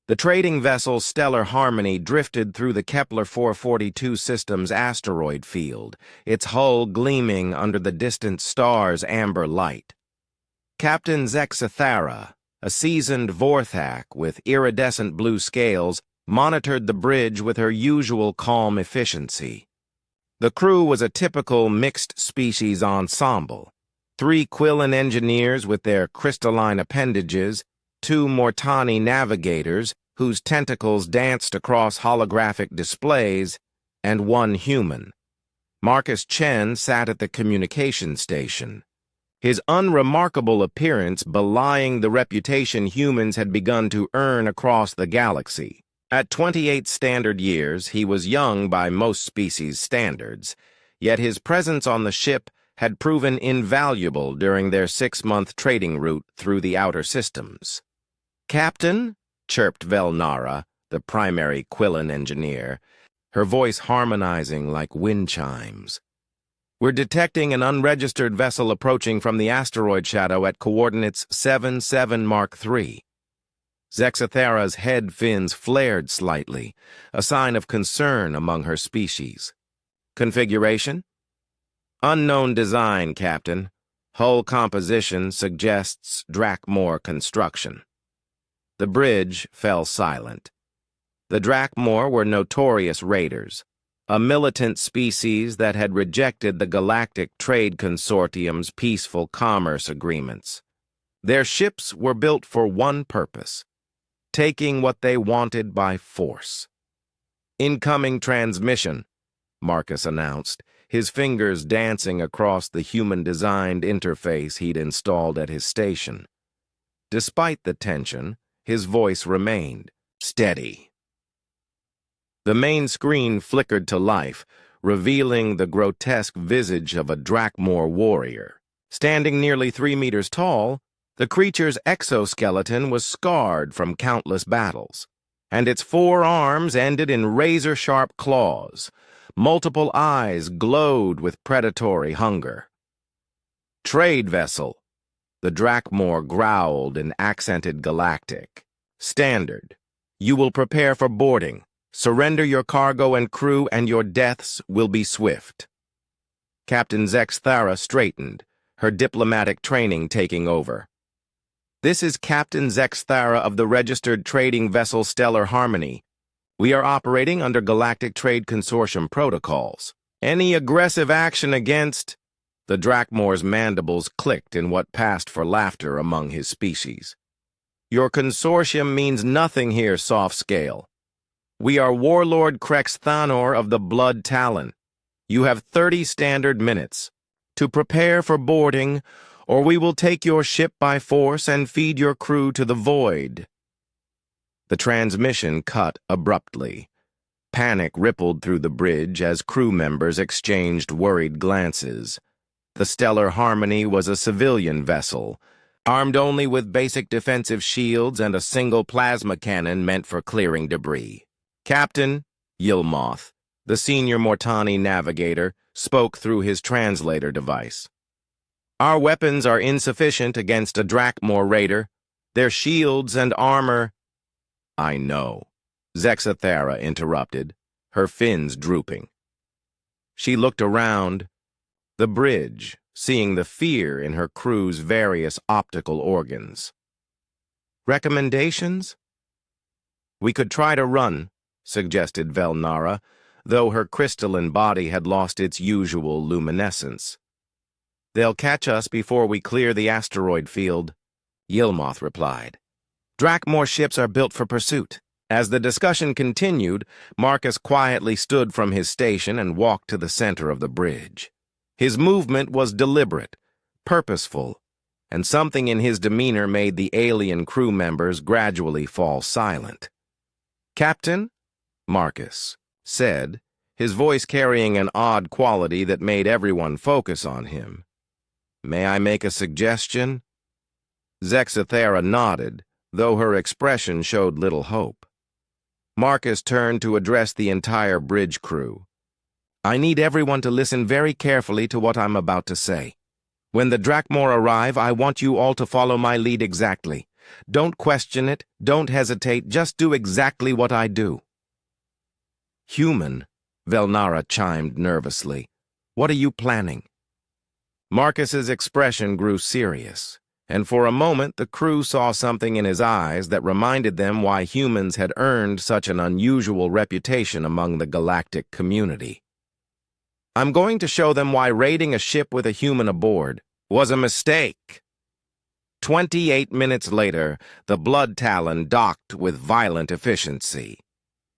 The trading vessel Stellar Harmony drifted through the Kepler 442 system's asteroid field, its hull gleaming under the distant star's amber light. Captain Zexathara, a seasoned Vorthak with iridescent blue scales, monitored the bridge with her usual calm efficiency. The crew was a typical mixed-species ensemble. 3 Quillan engineers with their crystalline appendages, 2 Mortani navigators whose tentacles danced across holographic displays, and 1 human. Marcus Chen sat at the communication station, his unremarkable appearance belying the reputation humans had begun to earn across the galaxy. At 28 standard years, he was young by most species' standards, yet his presence on the ship had proven invaluable during their 6-month trading route through the outer systems. "Captain," chirped Velnara, the primary Quillan engineer, her voice harmonizing like wind chimes. "We're detecting an unregistered vessel approaching from the asteroid shadow at coordinates 77 Mark III. Zexathara's head fins flared slightly, a sign of concern among her species. "Configuration? Unknown design, Captain. Hull composition suggests Drakmor construction." The bridge fell silent. The Drakmor were notorious raiders, a militant species that had rejected the Galactic Trade Consortium's peaceful commerce agreements. Their ships were built for one purpose: taking what they wanted by force. "Incoming transmission," Marcus announced, his fingers dancing across the human-designed interface he'd installed at his station. Despite the tension, his voice remained steady. The main screen flickered to life, revealing the grotesque visage of a Drakmor warrior. Standing nearly 3 meters tall, the creature's exoskeleton was scarred from countless battles, and its 4 arms ended in razor-sharp claws. Multiple eyes glowed with predatory hunger. "Trade vessel," the Drakmor growled in accented Galactic. "Standard. You will prepare for boarding. Surrender your cargo and crew, and your deaths will be swift." Captain Zexathara straightened, her diplomatic training taking over. "This is Captain Zexathara of the registered trading vessel Stellar Harmony. We are operating under Galactic Trade Consortium protocols. Any aggressive action against—" The Drakmor's mandibles clicked in what passed for laughter among his species. "Your consortium means nothing here, soft scale. We are Warlord Krex Thanor of the Blood Talon. You have 30 standard minutes to prepare for boarding, or we will take your ship by force and feed your crew to the void." The transmission cut abruptly. Panic rippled through the bridge as crew members exchanged worried glances. The Stellar Harmony was a civilian vessel, armed only with basic defensive shields and a single plasma cannon meant for clearing debris. Captain Yilmoth, the senior Mortani navigator, spoke through his translator device. "Our weapons are insufficient against a Drakmor raider. Their shields and armor—" "I know," Zexathara interrupted, her fins drooping. She looked around the bridge, seeing the fear in her crew's various optical organs. "Recommendations?" "We could try to run," suggested Velnara, though her crystalline body had lost its usual luminescence. "They'll catch us before we clear the asteroid field," Yilmoth replied. "Drakmor ships are built for pursuit." As the discussion continued, Marcus quietly stood from his station and walked to the center of the bridge. His movement was deliberate, purposeful, and something in his demeanor made the alien crew members gradually fall silent. "Captain," Marcus said, his voice carrying an odd quality that made everyone focus on him. "May I make a suggestion?" Zexathara nodded, though her expression showed little hope. Marcus turned to address the entire bridge crew. "I need everyone to listen very carefully to what I'm about to say. When the Drakmor arrive, I want you all to follow my lead exactly. Don't question it, don't hesitate, just do exactly what I do. Human, Velnara chimed nervously. What are you planning? Marcus's expression grew serious, and for a moment the crew saw something in his eyes that reminded them why humans had earned such an unusual reputation among the galactic community. I'm going to show them why raiding a ship with a human aboard was a mistake. 28 minutes later, the Blood Talon docked with violent efficiency.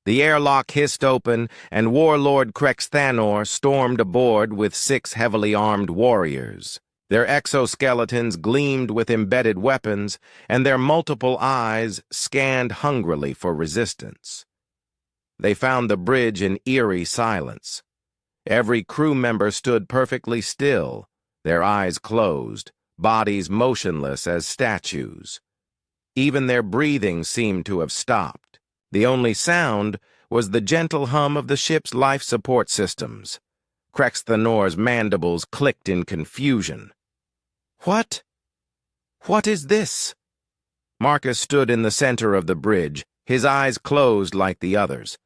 The airlock hissed open, and Warlord Krexthanor stormed aboard with 6 heavily armed warriors. Their exoskeletons gleamed with embedded weapons, and their multiple eyes scanned hungrily for resistance. They found the bridge in eerie silence. Every crew member stood perfectly still, their eyes closed, bodies motionless as statues. Even their breathing seemed to have stopped. The only sound was the gentle hum of the ship's life support systems. Krexthanor's mandibles clicked in confusion. What? What is this? Marcus stood in the center of the bridge, his eyes closed like the others.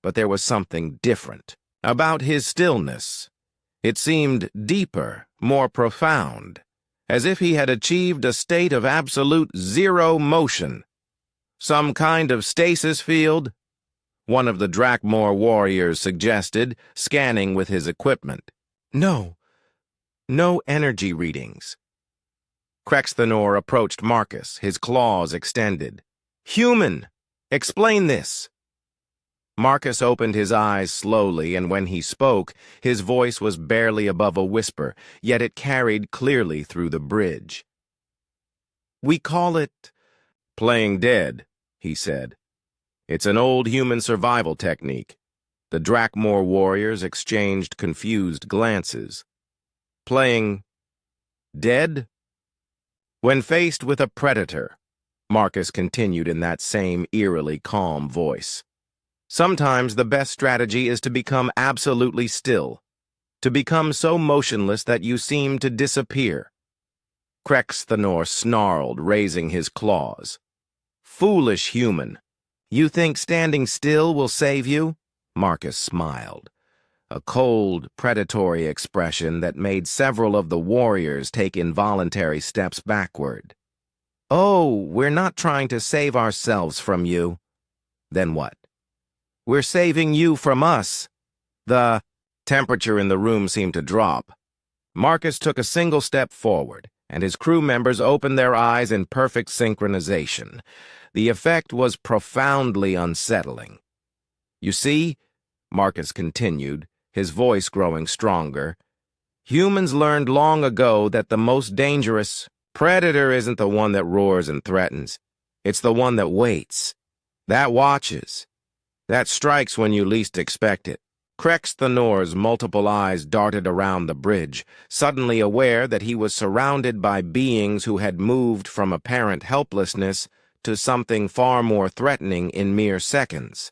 But there was something different about his stillness. It seemed deeper, more profound, as if he had achieved a state of absolute zero motion. Some kind of stasis field? One of the Drakmor warriors suggested, scanning with his equipment. No energy readings. Krexthanor approached Marcus, his claws extended. Human! Explain this! Marcus opened his eyes slowly, and when he spoke, his voice was barely above a whisper, yet it carried clearly through the bridge. We call it playing dead, he said. It's an old human survival technique. The Drakmor warriors exchanged confused glances. Playing dead? When faced with a predator, Marcus continued in that same eerily calm voice. Sometimes the best strategy is to become absolutely still, to become so motionless that you seem to disappear. Krexthanor snarled, raising his claws. Foolish human. You think standing still will save you? Marcus smiled, a cold, predatory expression that made several of the warriors take involuntary steps backward. Oh, we're not trying to save ourselves from you. Then what? We're saving you from us. The temperature in the room seemed to drop. Marcus took a single step forward, and his crew members opened their eyes in perfect synchronization. The effect was profoundly unsettling. You see, Marcus continued, his voice growing stronger, humans learned long ago that the most dangerous predator isn't the one that roars and threatens. It's the one that waits, that watches, that strikes when you least expect it. Krexthanor's multiple eyes darted around the bridge, suddenly aware that he was surrounded by beings who had moved from apparent helplessness to something far more threatening in mere seconds.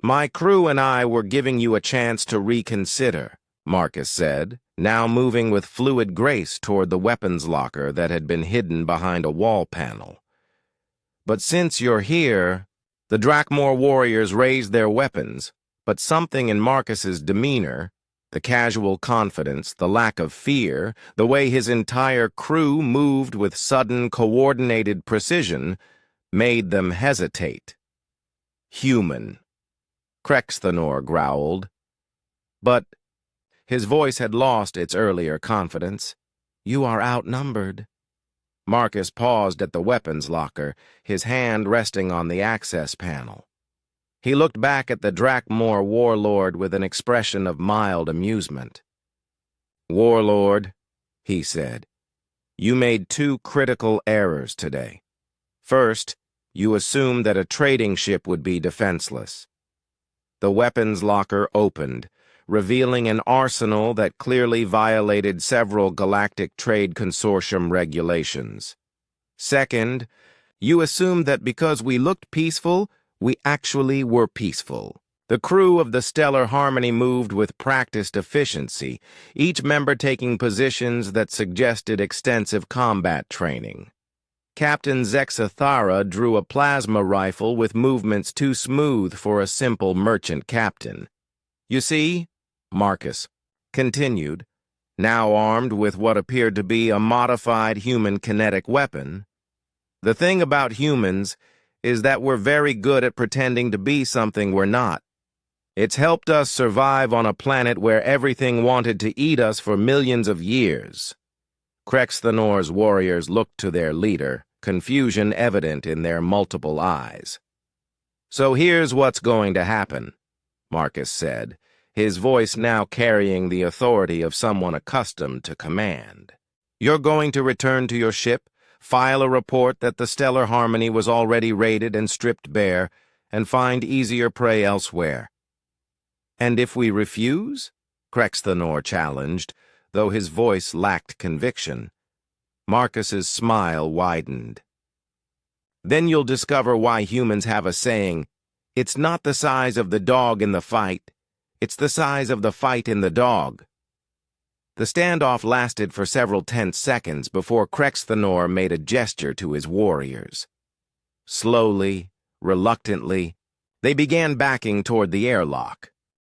My crew and I were giving you a chance to reconsider, Marcus said, now moving with fluid grace toward the weapons locker that had been hidden behind a wall panel. But since you're here, the Drakmor warriors raised their weapons, but something in Marcus's demeanor, the casual confidence, the lack of fear, the way his entire crew moved with sudden, coordinated precision, made them hesitate. Human, Krexthanor growled. But his voice had lost its earlier confidence. You are outnumbered. Marcus paused at the weapons locker, his hand resting on the access panel. He looked back at the Drakmor warlord with an expression of mild amusement. Warlord, he said, you made 2 critical errors today. First, you assumed that a trading ship would be defenseless. The weapons locker opened, revealing an arsenal that clearly violated several Galactic Trade Consortium regulations. Second, you assumed that because we looked peaceful, we actually were peaceful. The crew of the Stellar Harmony moved with practiced efficiency, each member taking positions that suggested extensive combat training. Captain Zexathara drew a plasma rifle with movements too smooth for a simple merchant captain. "You see," Marcus continued, now armed with what appeared to be a modified human kinetic weapon, "the thing about humans is that we're very good at pretending to be something we're not. It's helped us survive on a planet where everything wanted to eat us for millions of years." Krexthanor's warriors looked to their leader, confusion evident in their multiple eyes. "So here's what's going to happen," Marcus said, his voice now carrying the authority of someone accustomed to command. "You're going to return to your ship, file a report that the stellar harmony was already raided and stripped bare, and find easier prey elsewhere." "And if we refuse?" Krexthanor challenged, though his voice lacked conviction. Marcus's smile widened. "Then you'll discover why humans have a saying, 'It's not the size of the dog in the fight, it's the size of the fight in the dog.'" The standoff lasted for several tense seconds before Krexthanor made a gesture to his warriors. Slowly, reluctantly, they began backing toward the airlock.